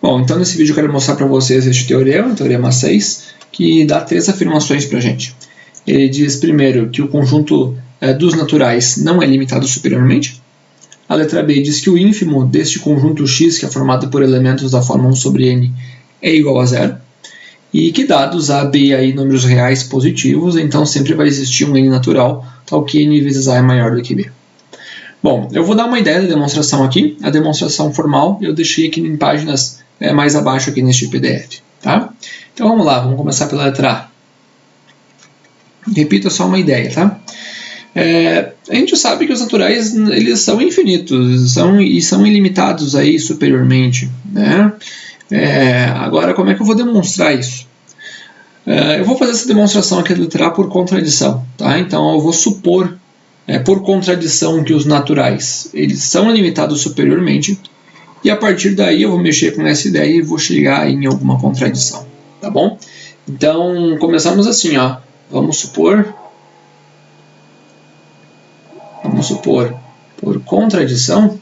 Bom, então nesse vídeo eu quero mostrar para vocês este teorema, o teorema 6, que dá 3 afirmações para a gente. Ele diz primeiro que o conjunto dos naturais não é limitado superiormente. A letra B diz que o ínfimo deste conjunto X, que é formado por elementos da forma 1 sobre n, é igual a zero. E que dados A, B e aí números reais positivos, então sempre vai existir um n natural, tal que n vezes A é maior do que B. Bom, eu vou dar uma ideia da demonstração aqui. A demonstração formal eu deixei aqui em páginas mais abaixo aqui neste PDF. Tá? Então vamos lá, vamos começar pela letra A. Repito, é só uma ideia, tá? A gente sabe que os naturais eles são infinitos e são ilimitados aí superiormente, né? Agora, como é que eu vou demonstrar isso? Eu vou fazer essa demonstração aqui da letra A por contradição, tá? Então eu vou supor por contradição que os naturais eles são limitados superiormente, e a partir daí eu vou mexer com essa ideia e vou chegar em alguma contradição, tá bom? Então começamos assim, ó. Vamos supor por contradição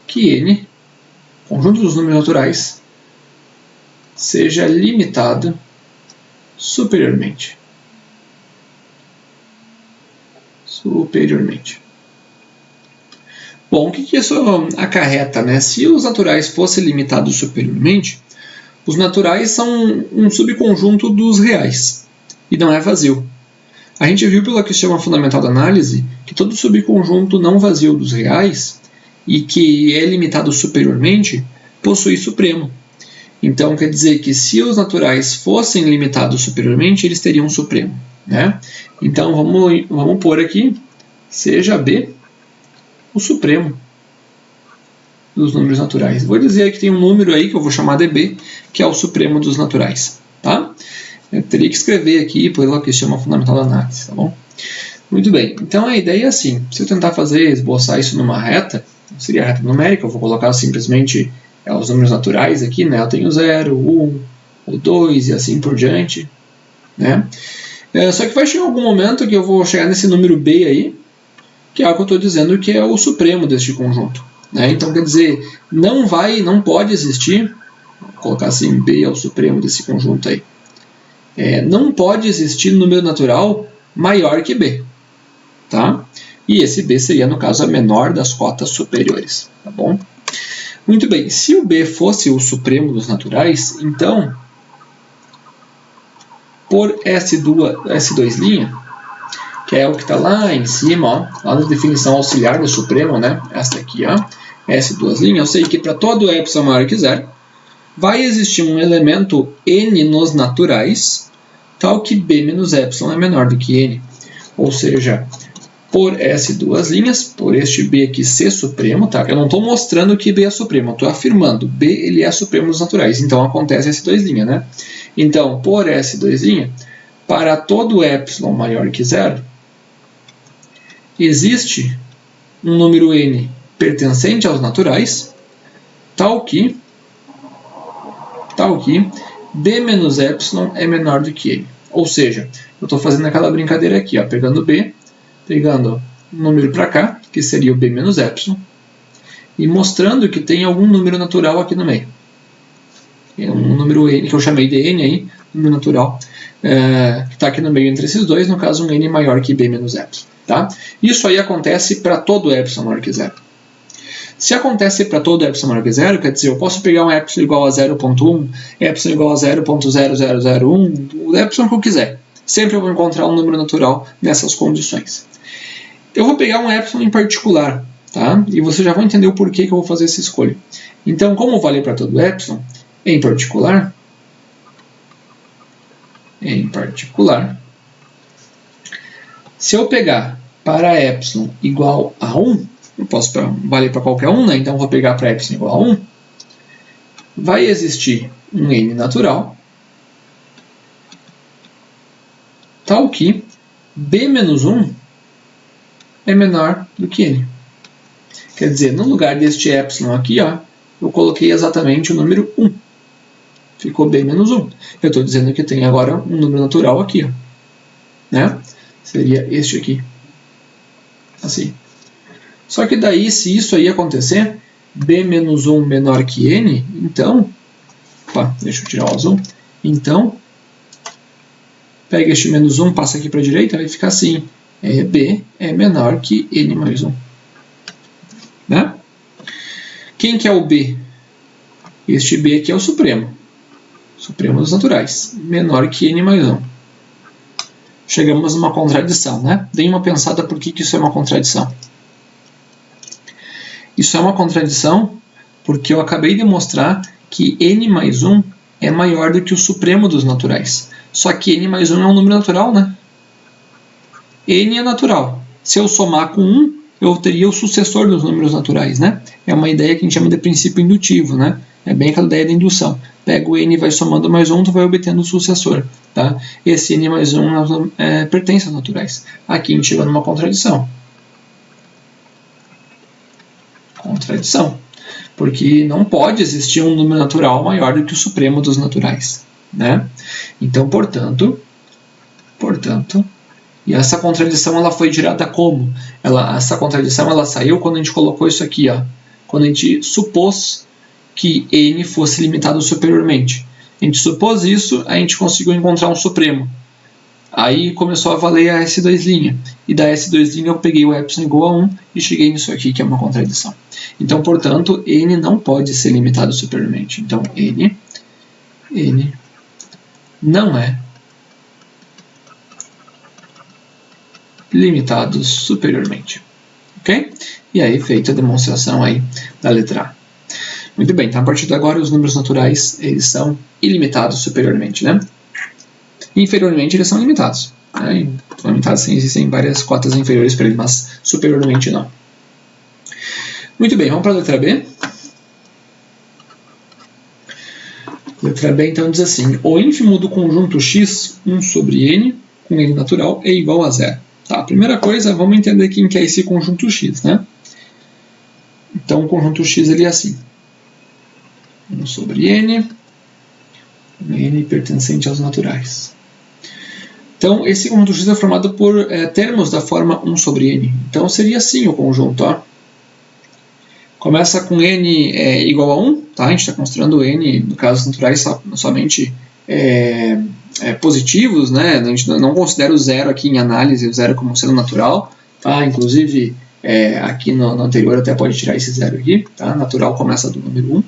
que n, conjunto dos números naturais, seja limitado superiormente. Bom, o que isso acarreta, né? Se os naturais fossem limitados superiormente, os naturais são um subconjunto dos reais e não é vazio. A gente viu pelo axioma fundamental da análise que todo subconjunto não vazio dos reais e que é limitado superiormente possui supremo. Então quer dizer que se os naturais fossem limitados superiormente, eles teriam supremo, né? Então vamos pôr aqui, seja B o supremo dos números naturais. Vou dizer que tem um número aí que eu vou chamar de B, que é o supremo dos naturais, tá? Eu teria que escrever aqui pelo axioma fundamental da análise, tá bom? Muito bem, então a ideia é assim, se eu tentar esboçar isso numa reta, seria a reta numérica, eu vou colocar simplesmente os números naturais aqui, né? Eu tenho 0, 1, o 2 e assim por diante, né? Só que vai chegar algum momento que eu vou chegar nesse número B aí, que é o que eu estou dizendo que é o supremo deste conjunto, né? Então quer dizer, não pode existir, vou colocar assim, B é o supremo desse conjunto aí. Não pode existir número natural maior que B, tá? E esse B seria, no caso, a menor das cotas superiores, tá bom? Muito bem, se o B fosse o supremo dos naturais, então, por S2', que é o que está lá em cima, ó, lá na definição auxiliar do supremo, né? Esta aqui, ó, S2', eu sei que para todo epsilon maior que zero, vai existir um elemento n nos naturais, tal que b menos epsilon é menor do que n. Ou seja, por S2', por este b aqui ser supremo, tá? Eu não estou mostrando que b é supremo, eu estou afirmando, b ele é supremo dos naturais, então acontece S2', né? Então, por S2', para todo epsilon maior que zero, existe um número n pertencente aos naturais, tal que b menos epsilon é menor do que n. Ou seja, eu estou fazendo aquela brincadeira aqui, ó, pegando b, pegando um número para cá, que seria o b menos epsilon, e mostrando que tem algum número natural aqui no meio. Um número n, que eu chamei de n aí, número natural, que está aqui no meio entre esses dois, no caso um n maior que b menos epsilon. Tá? Isso aí acontece para todo epsilon maior que zero. Se acontece para todo epsilon maior que zero, quer dizer, eu posso pegar um epsilon igual a 0.1, epsilon igual a 0.0001, o epsilon que eu quiser. Sempre eu vou encontrar um número natural nessas condições. Eu vou pegar um epsilon em particular, tá? E você já vai entender o porquê que eu vou fazer essa escolha. Então, como vale para todo epsilon, em particular, se eu pegar para epsilon igual a 1, eu posso valer para qualquer 1, né? Então eu vou pegar para epsilon igual a 1, vai existir um n natural, tal que b menos 1 é menor do que n. Quer dizer, no lugar deste epsilon aqui, ó, eu coloquei exatamente o número 1. Ficou b menos 1. Eu estou dizendo que tem agora um número natural aqui, ó, né? Seria este aqui. Assim. Só que daí, se isso aí acontecer, b menos 1 menor que n, então, opa, deixa eu tirar o azul, então, pega este menos 1, passa aqui para a direita, vai ficar assim, b é menor que n mais 1. Né? Quem que é o b? Este b aqui é o supremo dos naturais, menor que n mais 1. Chegamos numa contradição, né? Dê uma pensada por que isso é uma contradição. Isso é uma contradição porque eu acabei de mostrar que n mais 1 é maior do que o supremo dos naturais. Só que n mais 1 é um número natural, né? N é natural. Se eu somar com 1, eu teria o sucessor dos números naturais, né? É uma ideia que a gente chama de princípio indutivo, né? É bem aquela ideia da indução. Pega o n e vai somando mais 1, tu vai obtendo o sucessor, tá? Esse n mais 1 pertence aos naturais. Aqui a gente chega numa contradição. Porque não pode existir um número natural maior do que o supremo dos naturais, né? Então, portanto, e essa contradição ela foi gerada como? Essa contradição ela saiu quando a gente colocou isso aqui, ó, quando a gente supôs que n fosse limitado superiormente. A gente supôs isso, a gente conseguiu encontrar um supremo. Aí começou a valer a S2'. E da S2' eu peguei o epsilon igual a 1 e cheguei nisso aqui, que é uma contradição. Então, portanto, n não pode ser limitado superiormente. Então, n não é limitado superiormente. Ok? E aí, feita a demonstração aí da letra A. Muito bem, então a partir de agora os números naturais eles são ilimitados superiormente, né? Inferiormente eles são limitados. Né? Limitados sim, existem várias cotas inferiores para eles, mas superiormente não. Muito bem, vamos para a letra B. Letra B então diz assim: o ínfimo do conjunto x, 1 sobre n, com n natural, é igual a 0. Tá, a primeira coisa, vamos entender quem que é esse conjunto x, né? Então o conjunto x ele é assim: 1 sobre n pertencente aos naturais. Então, esse conjunto x é formado por termos da forma 1 sobre n. Então, seria assim o conjunto. Ó. Começa com n igual a 1. Tá? A gente está considerando n, no caso dos naturais, somente positivos. Né? A gente não considera o zero aqui em análise, o zero como sendo natural. Tá? Inclusive, aqui no anterior até pode tirar esse zero aqui. Tá? Natural começa do número 1.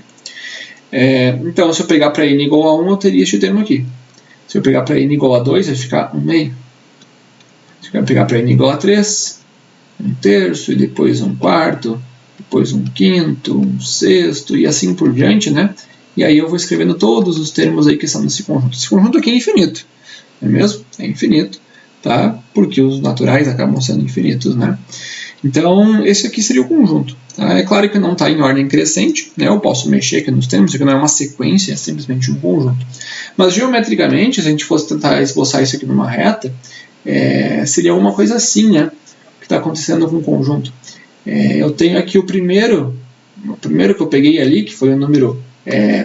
Então, se eu pegar para n igual a 1, eu teria este termo aqui. Se eu pegar para n igual a 2, vai ficar 1 meio. Se eu pegar para n igual a 3, 1 terço, e depois 1 quarto, depois 1 quinto, 1 sexto, e assim por diante, né? E aí eu vou escrevendo todos os termos aí que estão nesse conjunto. Esse conjunto aqui é infinito, não é mesmo? É infinito, tá? Porque os naturais acabam sendo infinitos, né? Então, esse aqui seria o conjunto. Tá? É claro que não está em ordem crescente, né? Eu posso mexer aqui nos termos, isso aqui não é uma sequência, é simplesmente um conjunto. Mas, geometricamente, se a gente fosse tentar esboçar isso aqui numa reta, seria uma coisa assim, né? Que está acontecendo com o conjunto. Eu tenho aqui o primeiro que eu peguei ali, que foi o número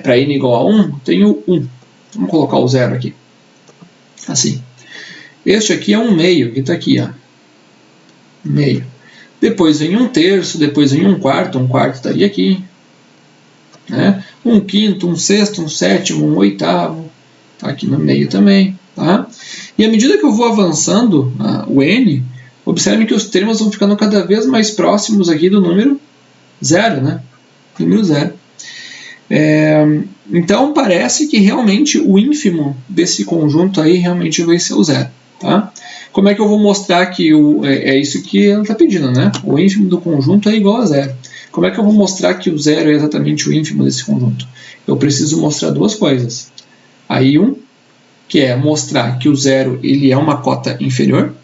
para n igual a 1, tenho 1. Vamos colocar o zero aqui. Assim. Este aqui é 1 meio, que está aqui, ó. Meio. Depois vem 1 terço, depois vem 1 quarto estaria aqui. Né? 1 quinto, 1 sexto, 1 sétimo, 1 oitavo, está aqui no meio também. Tá? E à medida que eu vou avançando o n, observe que os termos vão ficando cada vez mais próximos aqui do número 0. Né? Número 0. Então parece que realmente o ínfimo desse conjunto aí realmente vai ser o 0. Tá? Como é que eu vou mostrar que é isso que ela está pedindo, né? O ínfimo do conjunto é igual a 0. Como é que eu vou mostrar que o 0 é exatamente o ínfimo desse conjunto? Eu preciso mostrar duas coisas. A I1, que é mostrar que o 0 ele é uma cota inferior,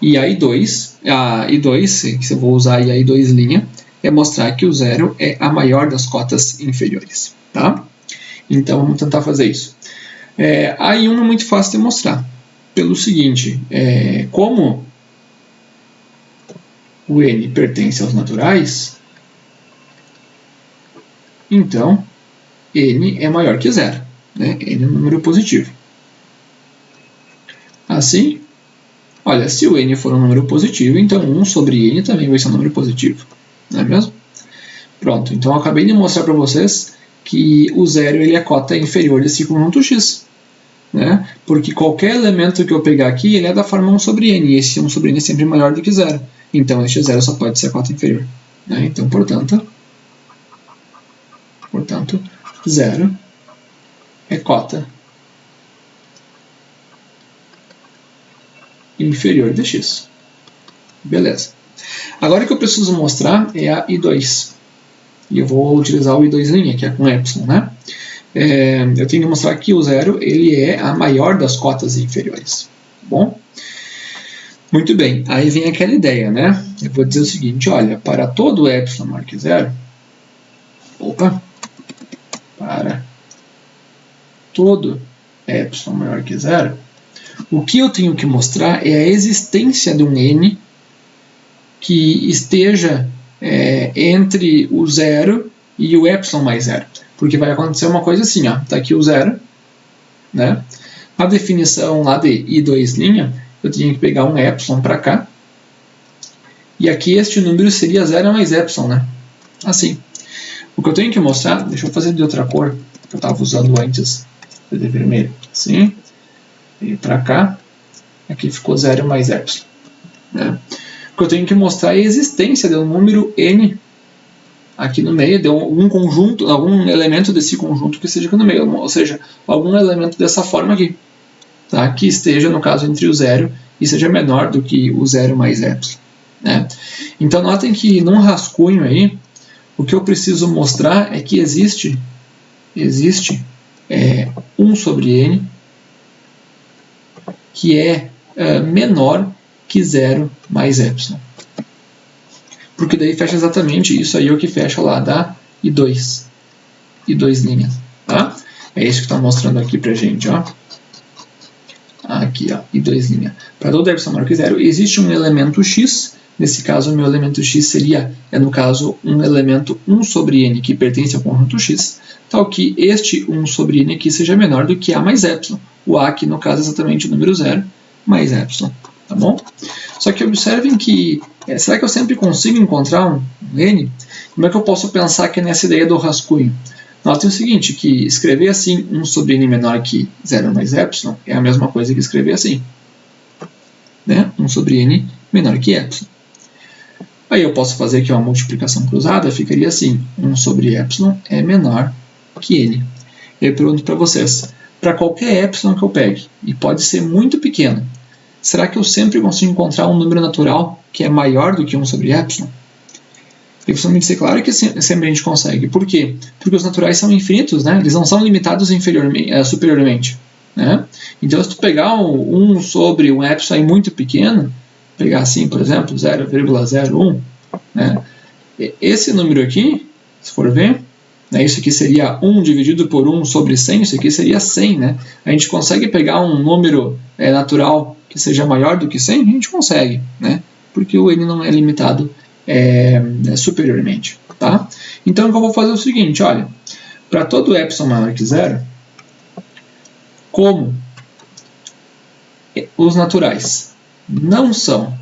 e a I2, que eu vou usar a I2', é mostrar que o 0 é a maior das cotas inferiores. Tá? Então vamos tentar fazer isso. A I1 é muito fácil de mostrar. Pelo seguinte, como o n pertence aos naturais, então n é maior que 0. Né? N é um número positivo. Assim, a olha, se o n for um número positivo, então 1 sobre n também vai ser um número positivo, não é mesmo? Pronto, então eu acabei de mostrar para vocês que o zero ele é a cota inferior desse conjunto x, né? Porque qualquer elemento que eu pegar aqui, ele é da forma 1 sobre n, e esse 1 sobre n é sempre maior do que zero. Então, este zero só pode ser a cota inferior, né? Então, portanto, zero é cota inferior de x. Beleza. Agora o que eu preciso mostrar é a I2. E eu vou utilizar o I2', que é com epsilon, né? Eu tenho que mostrar que o zero ele é a maior das cotas inferiores. Bom? Muito bem. Aí vem aquela ideia, né? Eu vou dizer o seguinte, olha, para todo epsilon maior que zero, para todo epsilon maior que zero, o que eu tenho que mostrar é a existência de um n que esteja entre o zero e o epsilon mais zero. Porque vai acontecer uma coisa assim, ó, tá aqui o zero, né? A definição lá de I2', eu tinha que pegar um epsilon para cá, e aqui este número seria 0 mais epsilon, né? Assim. O que eu tenho que mostrar, deixa eu fazer de outra cor, que eu estava usando antes, de vermelho, assim, e para cá, aqui ficou 0 mais epsilon, né? O que eu tenho que mostrar é a existência de um número n aqui no meio, de algum conjunto, algum elemento desse conjunto que esteja aqui no meio, ou seja, algum elemento dessa forma aqui, tá? Que esteja, no caso, entre o 0 e seja menor do que o 0 mais epsilon, né? Então, notem que num rascunho aí, o que eu preciso mostrar é que existe 1 sobre n que é menor que 0 mais epsilon. Porque daí fecha exatamente isso aí, o que fecha lá da I2 linhas, tá? É isso que está mostrando aqui pra gente, ó. Aqui, ó, I2 linha. Para todo epsilon maior que 0, existe um elemento x. Nesse caso, o meu elemento x seria, no caso, um elemento 1 sobre n que pertence ao conjunto x, tal que este 1 sobre n aqui seja menor do que a mais epsilon. O a aqui, no caso, é exatamente o número 0 mais epsilon, tá bom? Só que observem que, será que eu sempre consigo encontrar um n? Como é que eu posso pensar que nessa ideia do rascunho? Notem o seguinte, que escrever assim 1 sobre n menor que 0 mais epsilon é a mesma coisa que escrever assim, né? 1 sobre n menor que epsilon. Aí eu posso fazer aqui uma multiplicação cruzada, ficaria assim, 1 sobre epsilon é menor que n. E eu pergunto para vocês, para qualquer epsilon que eu pegue, e pode ser muito pequeno, será que eu sempre consigo encontrar um número natural que é maior do que 1 sobre epsilon? E vocês vão me dizer, claro que sempre a gente consegue. Por quê? Porque os naturais são infinitos, né? Eles não são limitados superiormente, né? Então, se tu pegar 1 sobre um epsilon muito pequeno, pegar assim, por exemplo, 0,01, né? Esse número aqui, se for ver, né, isso aqui seria 1 dividido por 1 sobre 100, isso aqui seria 100, né? A gente consegue pegar um número natural que seja maior do que 100? A gente consegue, né? Porque o n não é limitado superiormente, tá? Então, o que eu vou fazer é o seguinte, olha, para todo epsilon maior que 0, como os naturais não são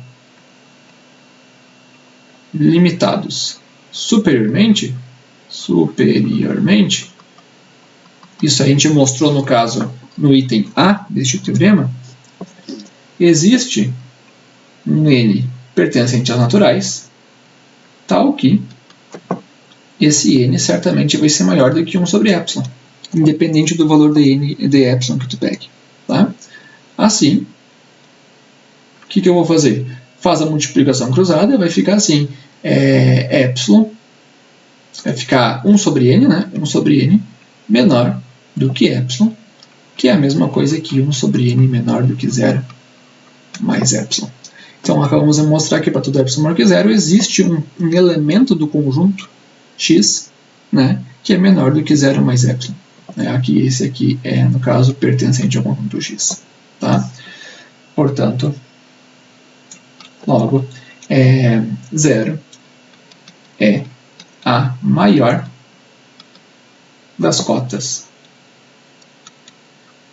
limitados superiormente, isso a gente mostrou no caso no item A deste teorema, existe um n pertencente aos naturais, tal que esse n certamente vai ser maior do que 1 sobre epsilon, independente do valor de n de epsilon que tu pegue, tá? Assim, o que eu vou fazer? Faz a multiplicação cruzada, vai ficar assim, epsilon, vai ficar 1 sobre n, né? 1 sobre n menor do que epsilon, que é a mesma coisa que 1 sobre n menor do que 0 mais epsilon. Então, acabamos de mostrar que para todo epsilon maior que 0 existe um elemento do conjunto x, né, que é menor do que 0 mais epsilon. Aqui, esse aqui é, no caso, pertencente ao conjunto x. Tá? Portanto, logo, 0 é a maior das cotas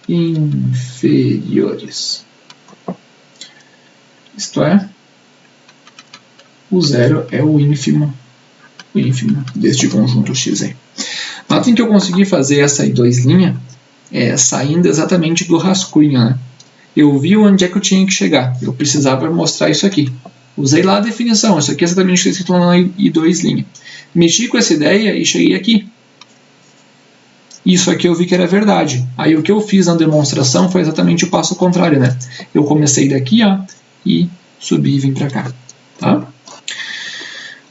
inferiores. isto é, o zero é o ínfimo deste conjunto x aí. Notem que eu consegui fazer essa I2' saindo exatamente do rascunho, né? Eu vi onde é que eu tinha que chegar. Eu precisava mostrar isso aqui. Usei lá a definição. Isso aqui é exatamente o que está escrito lá na I2'. Mexi com essa ideia e cheguei aqui. Isso aqui eu vi que era verdade. Aí o que eu fiz na demonstração foi exatamente o passo contrário, né? Eu comecei daqui, ó, e subi e vim para cá. Tá?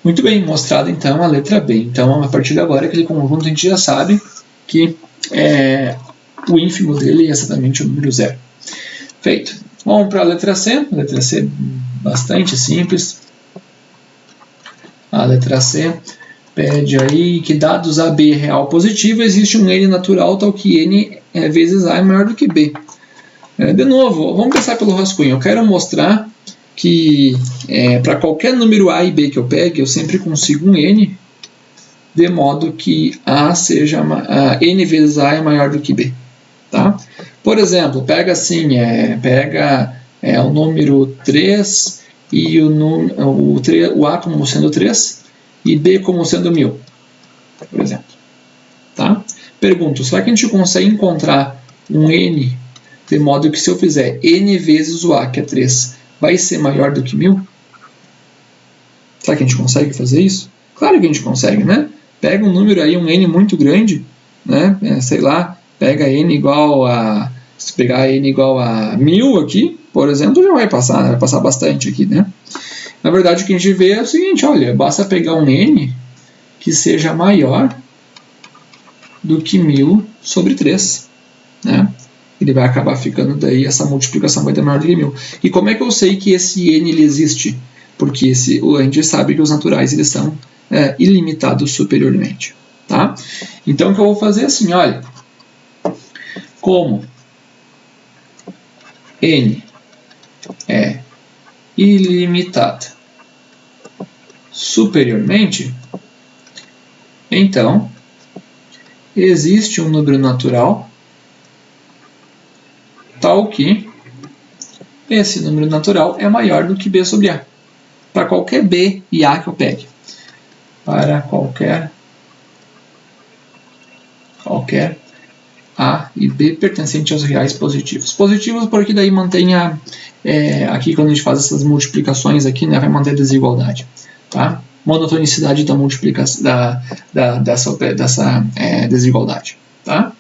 Muito bem, mostrada então a letra B. Então, a partir de agora, aquele conjunto a gente já sabe que o ínfimo dele é exatamente o número 0. Feito. Vamos para a letra C. A letra C é bastante simples. A letra C pede aí que dados A, B real positivo, existe um N natural tal que N vezes A é maior do que B. De novo, vamos pensar pelo rascunho. Eu quero mostrar que para qualquer número A e B que eu pegue, eu sempre consigo um N, de modo que N vezes A é maior do que B. Tá? Por exemplo, pega assim, o número 3 e o A como sendo 3 e B como sendo 1000, por exemplo. Tá? Pergunto, será que a gente consegue encontrar um N de modo que se eu fizer N vezes o A, que é 3, vai ser maior do que 1000? Será que a gente consegue fazer isso? Claro que a gente consegue, né? Pega um número aí, um N muito grande, né? Sei lá, pega N igual a... Se pegar N igual a 1000 aqui, por exemplo, já vai passar bastante aqui, né? Na verdade, o que a gente vê é o seguinte, olha, basta pegar um N que seja maior do que 1000 sobre 3, né? Ele vai acabar ficando daí, essa multiplicação vai ter maior do que 1000. E como é que eu sei que esse N ele existe? Porque a gente sabe que os naturais eles são ilimitados superiormente. Tá? Então o que eu vou fazer é assim, olha, como N é ilimitado superiormente, então existe um número natural tal que esse número natural é maior do que B sobre A. Para qualquer B e A que eu pegue. Para qualquer A e B pertencente aos reais positivos. Positivos porque daí mantém aqui quando a gente faz essas multiplicações aqui, né, vai manter a desigualdade. Tá? Monotonicidade da multiplicação dessa desigualdade. Tá?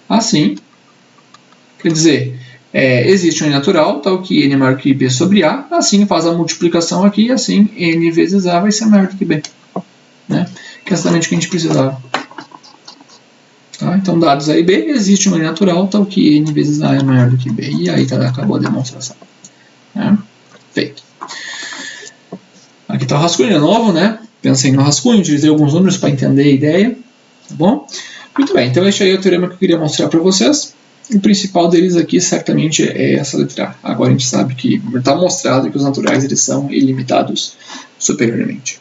Assim, quer dizer, existe um N natural, tal que N é maior que B sobre A, assim faz a multiplicação aqui, assim N vezes A vai ser maior do que B. Né? Que é exatamente o que a gente precisava. Tá? Então, dados A e B, existe um N natural, tal que N vezes A é maior do que B. E aí acabou a demonstração. Né? Feito. Aqui está o rascunho de novo, né? Pensei no rascunho, utilizei alguns números para entender a ideia. Tá bom? Muito bem, então este aí é o teorema que eu queria mostrar para vocês. O principal deles aqui certamente é essa letra A. Agora a gente sabe que está mostrado que os naturais eles são ilimitados superiormente.